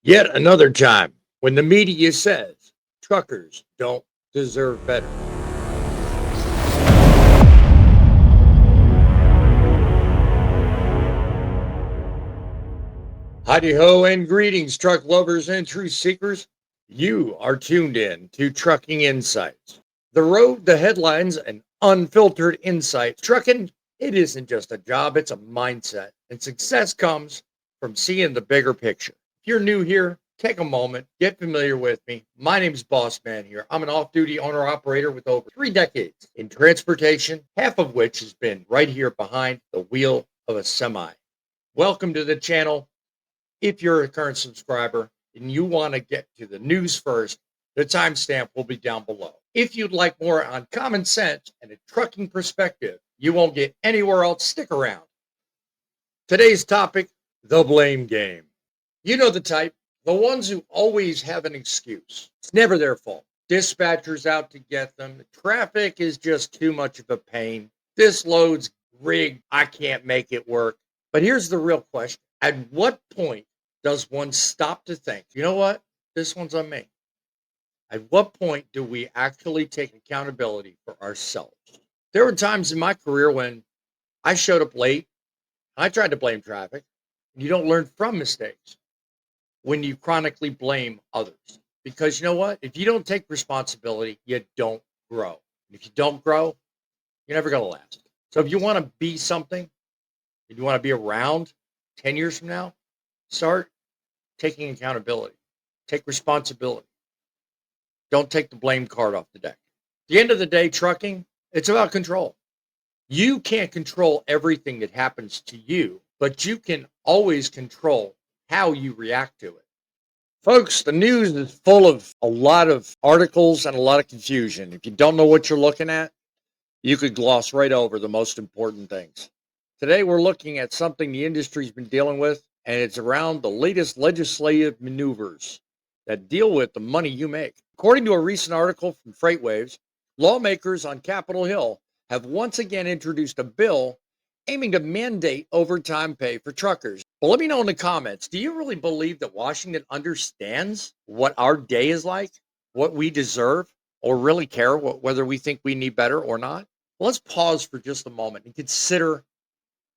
Yet another time when the media says truckers don't deserve better. Howdy ho and greetings, truck lovers and truth seekers. You are tuned in to Trucking Insights. The road, the headlines, and unfiltered insights. Trucking, it isn't just a job, it's a mindset. And success comes from seeing the bigger picture. If you're new here, take a moment, get familiar with me. My name is Boss Man here. I'm an off-duty owner-operator with over 3 decades in transportation, half of which has been right here behind the wheel of a semi. Welcome to the channel. If you're a current subscriber and you want to get to the news first, the timestamp will be down below. If you'd like more on common sense and a trucking perspective you won't get anywhere else, stick around. Today's topic, the blame game. You know the type, the ones who always have an excuse. It's never their fault. Dispatcher's out to get them. The traffic is just too much of a pain. This load's rigged. I can't make it work. But here's the real question. At what point does one stop to think, you know what? This one's on me. At what point do we actually take accountability for ourselves? There were times in my career when I showed up late. I tried to blame traffic. You don't learn from mistakes when you chronically blame others. Because you know what? If you don't take responsibility, you don't grow. If you don't grow, you're never going to last. So if you want to be something, if you want to be around 10 years from now, start taking accountability. Take responsibility. Don't take the blame card off the deck. At the end of the day, trucking, it's about control. You can't control everything that happens to you, but you can always control how you react to it. Folks, the news is full of a lot of articles and a lot of confusion. If you don't know what you're looking at, you could gloss right over the most important things. Today, we're looking at something the industry's been dealing with, and it's around the latest legislative maneuvers that deal with the money you make. According to a recent article from FreightWaves, lawmakers on Capitol Hill have once again introduced a bill aiming to mandate overtime pay for truckers. Well, let me know in the comments, do you really believe that Washington understands what our day is like, what we deserve, or really care whether we think we need better or not? Well, let's pause for just a moment and consider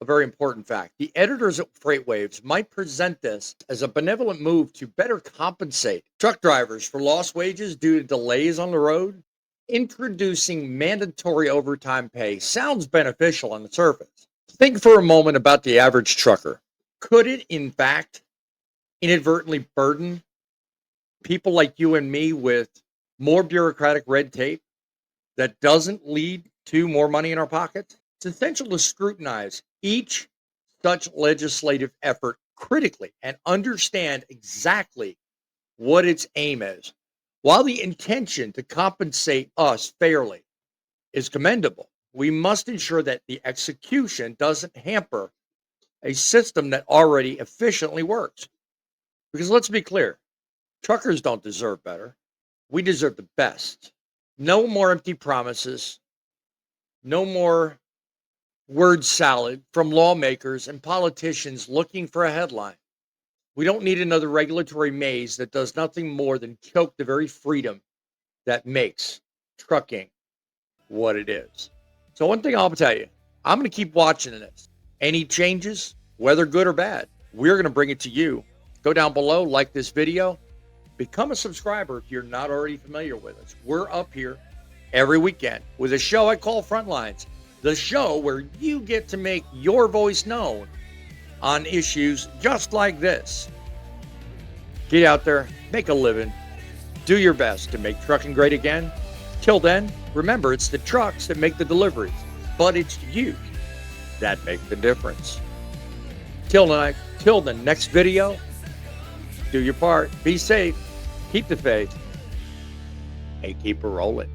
a very important fact. The editors at FreightWaves might present this as a benevolent move to better compensate truck drivers for lost wages due to delays on the road. Introducing mandatory overtime pay sounds beneficial on the surface. Think for a moment about the average trucker. Could it, in fact, inadvertently burden people like you and me with more bureaucratic red tape that doesn't lead to more money in our pockets? It's essential to scrutinize each such legislative effort critically and understand exactly what its aim is. While the intention to compensate us fairly is commendable, we must ensure that the execution doesn't hamper a system that already efficiently works. Because let's be clear, truckers don't deserve better. We deserve the best. No more empty promises. No more word salad from lawmakers and politicians looking for a headline. We don't need another regulatory maze that does nothing more than choke the very freedom that makes trucking what it is. So one thing I'll tell you, I'm going to keep watching this. Any changes, whether good or bad, we're going to bring it to you. Go down below, like this video, become a subscriber if you're not already familiar with us. We're up here every weekend with a show I call Frontlines, the show where you get to make your voice known on issues just like this. Get out there, make a living, do your best to make trucking great again. Till then, remember, it's the trucks that make the deliveries, but it's you that make the difference. Till the next video, do your part, be safe, keep the faith, and keep it rolling.